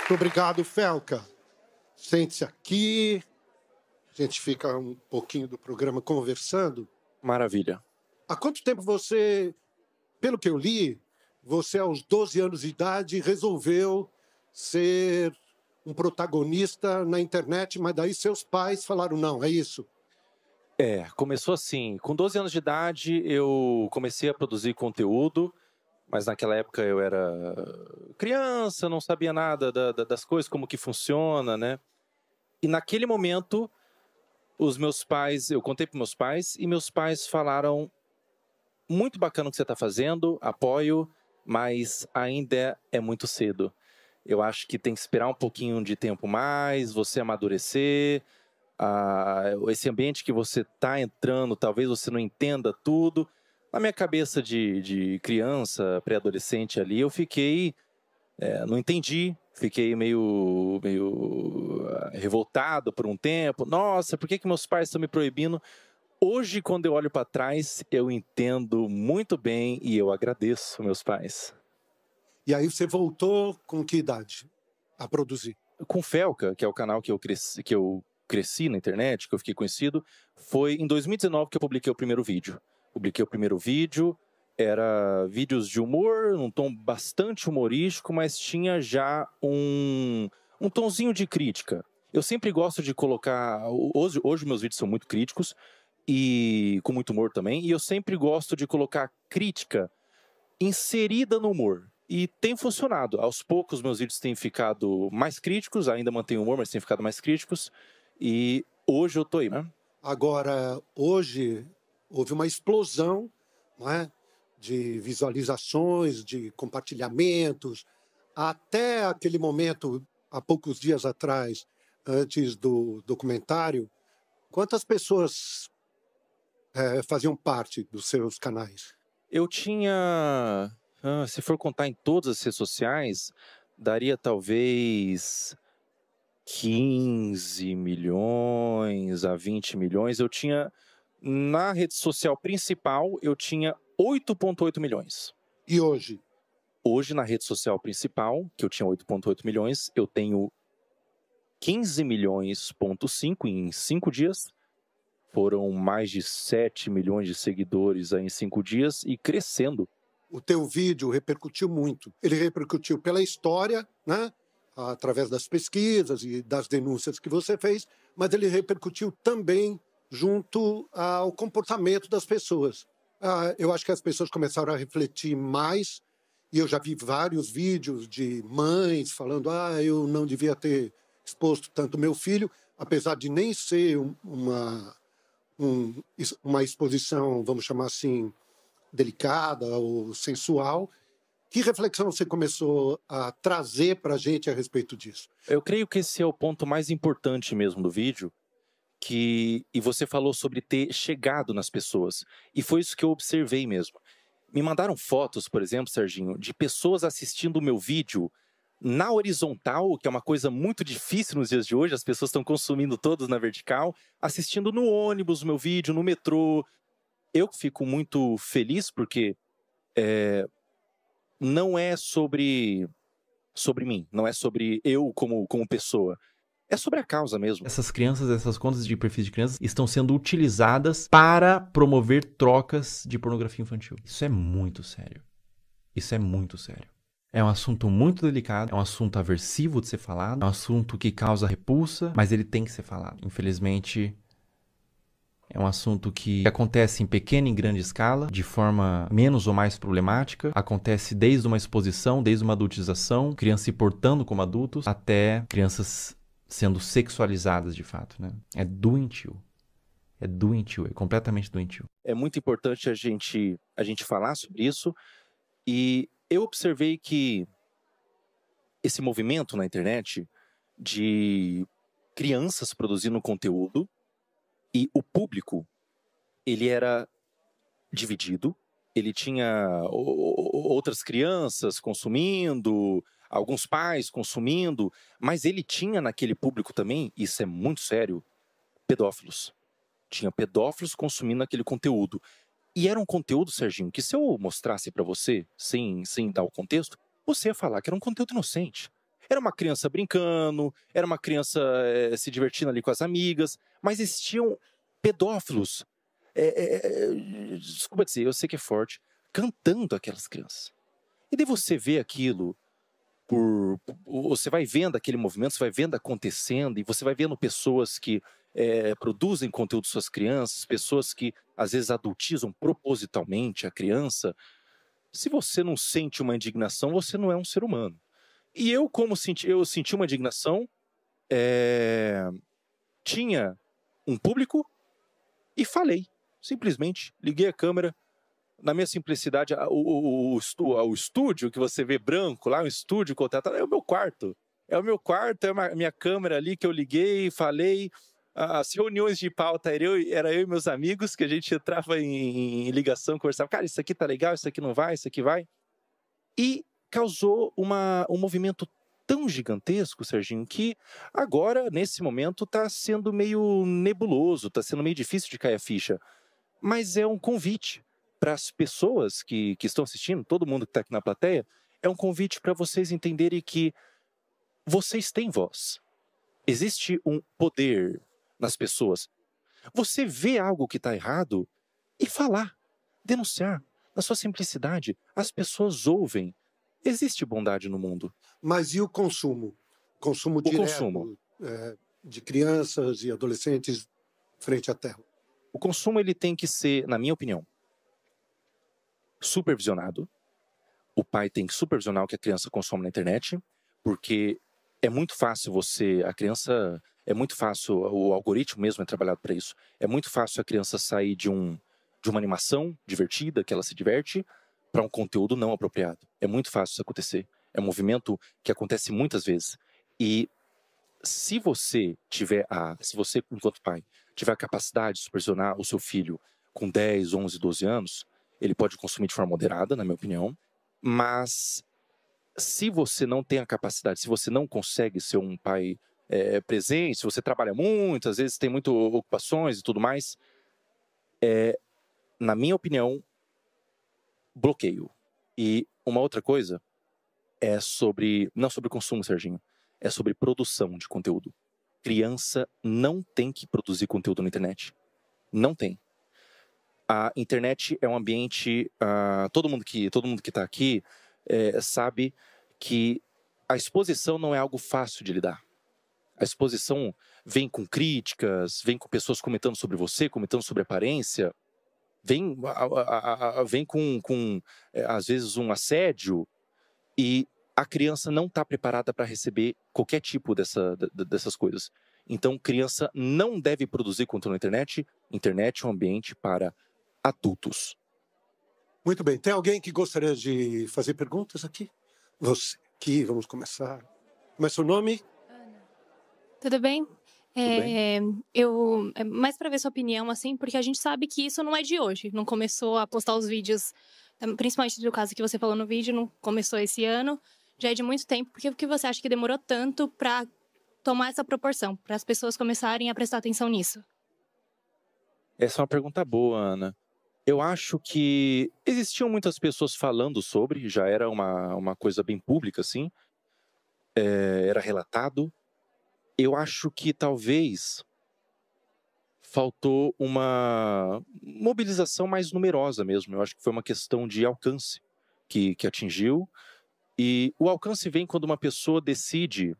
Muito obrigado, Felca. Sente-se aqui. A gente fica um pouquinho do programa conversando. Maravilha. Há quanto tempo você, pelo que eu li, você aos 12 anos de idade resolveu ser um protagonista na internet, mas daí seus pais falaram não, é isso? Começou assim. Com 12 anos de idade, eu comecei a produzir conteúdo, mas naquela época eu era criança, não sabia nada das coisas, como que funciona, né? E naquele momento, eu contei para meus pais, e meus pais falaram: muito bacana o que você está fazendo, apoio, mas ainda é muito cedo. Eu acho que tem que esperar um pouquinho de tempo mais, você amadurecer. Esse ambiente que você está entrando, talvez você não entenda tudo. Na minha cabeça de criança, pré-adolescente ali, eu fiquei, não entendi, fiquei meio revoltado por um tempo. Nossa, por que meus pais estão me proibindo? Hoje, quando eu olho para trás, eu entendo muito bem e eu agradeço meus pais. E aí você voltou com que idade a produzir? Com Felca, que é o canal que eu cresci na internet, que eu fiquei conhecido, foi em 2019 que eu publiquei o primeiro vídeo. Publiquei o primeiro vídeo, era vídeos de humor, num tom bastante humorístico, mas tinha já um tonzinho de crítica. Eu sempre gosto de colocar... Hoje meus vídeos são muito críticos, e com muito humor também, e eu sempre gosto de colocar crítica inserida no humor. E tem funcionado. Aos poucos, meus vídeos têm ficado mais críticos, ainda mantenho humor, mas têm ficado mais críticos. E hoje eu tô aí, né? Agora, hoje, houve uma explosão, não é? De visualizações, de compartilhamentos. Até aquele momento, há poucos dias atrás, antes do documentário, quantas pessoas faziam parte dos seus canais? Eu tinha... se for contar em todas as redes sociais, daria talvez 15 milhões a 20 milhões. Eu tinha... Na rede social principal, eu tinha 8,8 milhões. E hoje? Hoje, na rede social principal, que eu tinha 8,8 milhões, eu tenho 15 milhões,5 em 5 dias. Foram mais de 7 milhões de seguidores aí em 5 dias e crescendo. O teu vídeo repercutiu muito. Ele repercutiu pela história, né? Através das pesquisas e das denúncias que você fez, mas ele repercutiu também junto ao comportamento das pessoas. Eu acho que as pessoas começaram a refletir mais, e eu já vi vários vídeos de mães falando: eu não devia ter exposto tanto meu filho, apesar de nem ser uma exposição, vamos chamar assim, delicada ou sensual. Que reflexão você começou a trazer para a gente a respeito disso? Eu creio que esse é o ponto mais importante mesmo do vídeo, e você falou sobre ter chegado nas pessoas, e foi isso que eu observei mesmo. Me mandaram fotos, por exemplo, Serginho, de pessoas assistindo o meu vídeo na horizontal, que é uma coisa muito difícil nos dias de hoje, as pessoas estão consumindo todos na vertical, assistindo no ônibus o meu vídeo, no metrô. Eu fico muito feliz porque não é sobre mim, não é sobre eu como pessoa. É sobre a causa mesmo. Essas crianças, essas contas de perfis de crianças estão sendo utilizadas para promover trocas de pornografia infantil. Isso é muito sério. Isso é muito sério. É um assunto muito delicado, é um assunto aversivo de ser falado, é um assunto que causa repulsa, mas ele tem que ser falado. Infelizmente, é um assunto que acontece em pequena e grande escala, de forma menos ou mais problemática. Acontece desde uma exposição, desde uma adultização, crianças se portando como adultos, até crianças sendo sexualizadas de fato, né? É doentio. É doentio, é completamente doentio. É muito importante a gente falar sobre isso. E eu observei que esse movimento na internet de crianças produzindo conteúdo, e o público, ele era dividido. Ele tinha outras crianças consumindo, alguns pais consumindo, mas ele tinha naquele público também, isso é muito sério, pedófilos. Tinha pedófilos consumindo aquele conteúdo. E era um conteúdo, Serginho, que se eu mostrasse pra você, sem dar o contexto, você ia falar que era um conteúdo inocente. Era uma criança brincando, era uma criança se divertindo ali com as amigas, mas existiam pedófilos, desculpa dizer, eu sei que é forte, cantando aquelas crianças. E daí você vê aquilo, você vai vendo aquele movimento, você vai vendo acontecendo, e você vai vendo pessoas que produzem conteúdo suas crianças, pessoas que às vezes adultizam propositalmente a criança. Se você não sente uma indignação, você não é um ser humano. E eu senti uma indignação, tinha um público e falei. Simplesmente liguei a câmera, na minha simplicidade, o estúdio que você vê branco lá, o estúdio contratado, é o meu quarto. É o meu quarto, é a minha câmera ali que eu liguei, falei. As reuniões de pauta era eu e meus amigos, que a gente entrava em ligação, conversava, cara, isso aqui tá legal, isso aqui não vai, isso aqui vai. E causou um movimento tão gigantesco, Serginho, que agora, nesse momento, tá sendo meio nebuloso, tá sendo meio difícil de cair a ficha. Mas é um convite para as pessoas que estão assistindo, todo mundo que está aqui na plateia, é um convite para vocês entenderem que vocês têm voz. Existe um poder nas pessoas. Você vê algo que está errado e falar, denunciar, na sua simplicidade. As pessoas ouvem. Existe bondade no mundo. Mas e o consumo? Consumo direto consumo. De crianças e adolescentes frente à tela. O consumo ele tem que ser, na minha opinião, supervisionado. O pai tem que supervisionar o que a criança consome na internet, porque é muito fácil o algoritmo mesmo é trabalhado para isso. É muito fácil a criança sair de uma animação divertida, que ela se diverte, para um conteúdo não apropriado. É muito fácil isso acontecer. É um movimento que acontece muitas vezes. E se você, enquanto pai, tiver a capacidade de supervisionar o seu filho com 10, 11, 12 anos, ele pode consumir de forma moderada, na minha opinião, mas se você não tem a capacidade, se você não consegue ser um pai presente, se você trabalha muito, às vezes tem muitas ocupações e tudo mais, na minha opinião, bloqueio. E uma outra coisa é não sobre consumo, Serginho, é sobre produção de conteúdo. Criança não tem que produzir conteúdo na internet. Não tem. A internet é um ambiente... todo mundo que está aqui sabe que a exposição não é algo fácil de lidar. A exposição vem com críticas, vem com pessoas comentando sobre você, comentando sobre aparência, vem com às vezes, um assédio, e a criança não está preparada para receber qualquer tipo dessas coisas. Então, criança não deve produzir conteúdo na internet. Internet é um ambiente para adultos. Muito bem. Tem alguém que gostaria de fazer perguntas aqui? Você aqui, vamos começar. Como é seu nome? Ana. Tudo bem? Mais para ver sua opinião, assim, porque a gente sabe que isso não é de hoje. Não começou a postar os vídeos, principalmente do caso que você falou no vídeo, não começou esse ano, já é de muito tempo. Por que você acha que demorou tanto para tomar essa proporção, para as pessoas começarem a prestar atenção nisso? Essa é uma pergunta boa, Ana. Eu acho que existiam muitas pessoas falando sobre, já era uma coisa bem pública, assim, era relatado. Eu acho que talvez faltou uma mobilização mais numerosa mesmo. Eu acho que foi uma questão de alcance que atingiu. E o alcance vem quando uma pessoa decide.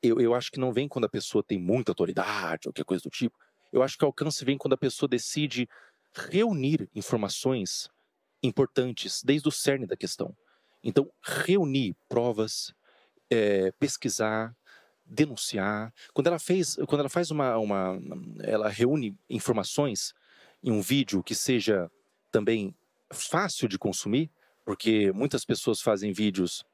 Eu acho que não vem quando a pessoa tem muita autoridade ou qualquer coisa do tipo. Eu acho que o alcance vem quando a pessoa decide reunir informações importantes desde o cerne da questão. Então, reunir provas, pesquisar, denunciar. Quando ela faz ela reúne informações em um vídeo que seja também fácil de consumir, porque muitas pessoas fazem vídeos,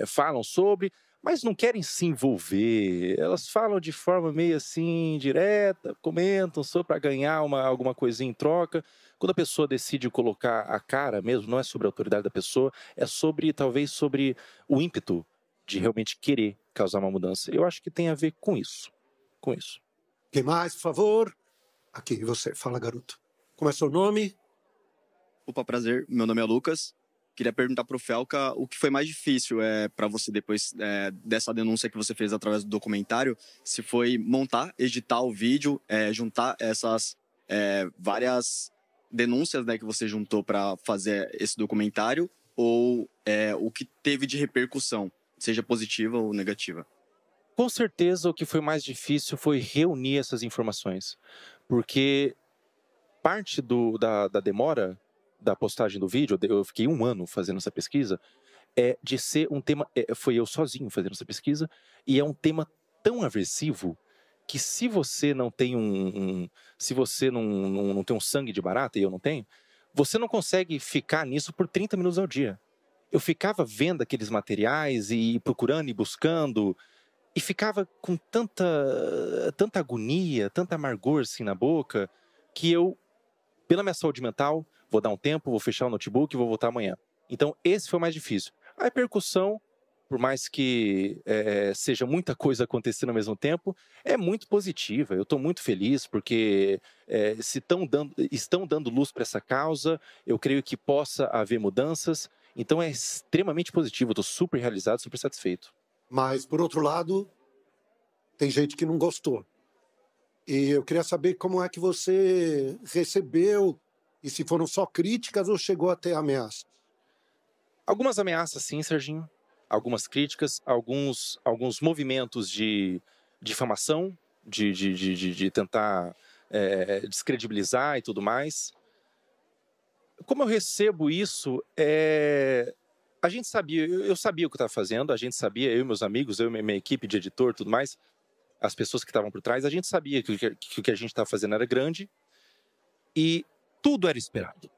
falam sobre, mas não querem se envolver. Elas falam de forma meio assim, direta, comentam só para ganhar alguma coisinha em troca. Quando a pessoa decide colocar a cara mesmo, não é sobre a autoridade da pessoa, é talvez sobre o ímpeto de realmente querer causar uma mudança. Eu acho que tem a ver com isso. Quem mais, por favor? Aqui, você. Fala, garoto. Como é seu nome? Opa, prazer. Meu nome é Lucas. Queria perguntar pro Felca o que foi mais difícil para você depois dessa denúncia que você fez através do documentário, se foi montar, editar o vídeo, juntar essas várias denúncias, né, que você juntou para fazer esse documentário, ou o que teve de repercussão, seja positiva ou negativa. Com certeza o que foi mais difícil foi reunir essas informações, porque parte da demora da postagem do vídeo, eu fiquei 1 ano fazendo essa pesquisa, de ser um tema, foi eu sozinho fazendo essa pesquisa, e é um tema tão aversivo que se você não tem se você não tem um sangue de barata, e eu não tenho, você não consegue ficar nisso por 30 minutos ao dia. Eu ficava vendo aqueles materiais e procurando e buscando, e ficava com tanta agonia, tanta amargor assim na boca, que eu, pela minha saúde mental, vou dar um tempo, vou fechar o notebook e vou voltar amanhã. Então, esse foi o mais difícil. A repercussão, por mais que seja muita coisa acontecendo ao mesmo tempo, é muito positiva. Eu estou muito feliz porque se estão dando luz para essa causa, eu creio que possa haver mudanças. Então, é extremamente positivo. Estou super realizado, super satisfeito. Mas, por outro lado, tem gente que não gostou. E eu queria saber como é que você recebeu, e se foram só críticas ou chegou a ter ameaças? Algumas ameaças, sim, Serginho. Algumas críticas, alguns movimentos de difamação, de tentar descredibilizar e tudo mais. Como eu recebo isso, a gente sabia, eu sabia o que eu estava fazendo, a gente sabia, eu e meus amigos, eu e minha equipe de editor, tudo mais, as pessoas que estavam por trás, a gente sabia que o que a gente estava fazendo era grande e tudo era esperado.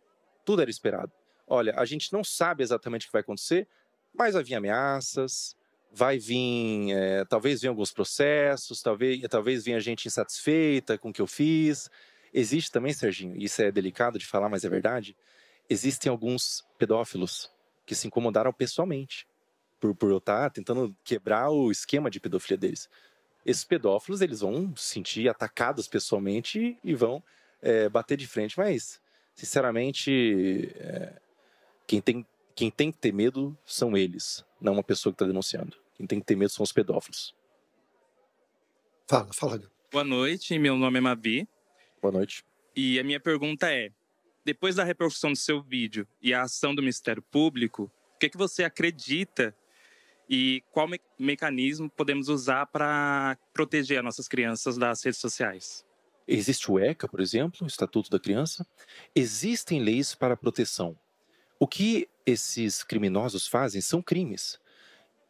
Tudo era esperado. Olha, a gente não sabe exatamente o que vai acontecer, mas vai vir ameaças, vai vir, talvez venham alguns processos, talvez venha gente insatisfeita com o que eu fiz. Existe também, Serginho, e isso é delicado de falar, mas é verdade, existem alguns pedófilos que se incomodaram pessoalmente por eu estar tentando quebrar o esquema de pedofilia deles. Esses pedófilos, eles vão se sentir atacados pessoalmente e vão bater de frente, mas, sinceramente, quem tem que ter medo são eles, não uma pessoa que está denunciando. Quem tem que ter medo são os pedófilos. Fala. Boa noite, meu nome é Mavi. Boa noite. E a minha pergunta é, depois da repercussão do seu vídeo e a ação do Ministério Público, o que você acredita e qual mecanismo podemos usar para proteger as nossas crianças das redes sociais? Existe o ECA, por exemplo, o Estatuto da Criança. Existem leis para proteção. O que esses criminosos fazem são crimes.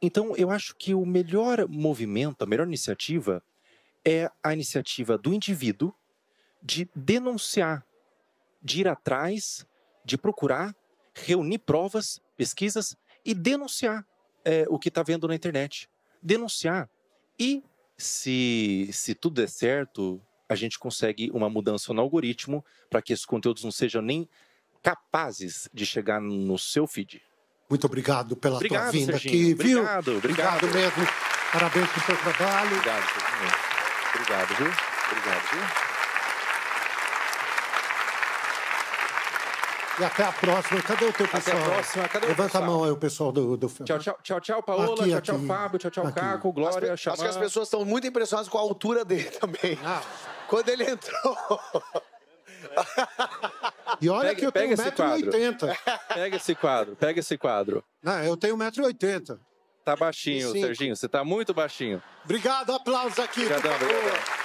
Então, eu acho que o melhor movimento, a melhor iniciativa é a iniciativa do indivíduo de denunciar, de ir atrás, de procurar, reunir provas, pesquisas e denunciar o que está vendo na internet. Denunciar. E, se tudo der certo, a gente consegue uma mudança no algoritmo para que esses conteúdos não sejam nem capazes de chegar no seu feed. Muito obrigado pela tua vinda Serginho. aqui, viu? Obrigado Mesmo. Parabéns pelo seu trabalho. Obrigado, Serginho. Obrigado, viu? Obrigado, viu? E até a próxima. Cadê o teu pessoal? Até a próxima. Cadê Levanta o pessoal? a mão aí, o pessoal do Tchau, Paola. Aqui, tchau, aqui. Fábio. Tchau, Aqui. Caco. Glória, Xamã. Acho que as pessoas estão muito impressionadas com a altura dele também. Quando ele entrou... E olha que eu tenho Pega esse quadro. 1,80m. Pega esse quadro. Não, eu tenho 1,80m. Tá baixinho, Sim. Serginho. Você tá muito baixinho. Obrigado, aplausos aqui. Obrigadão, por favor. obrigado.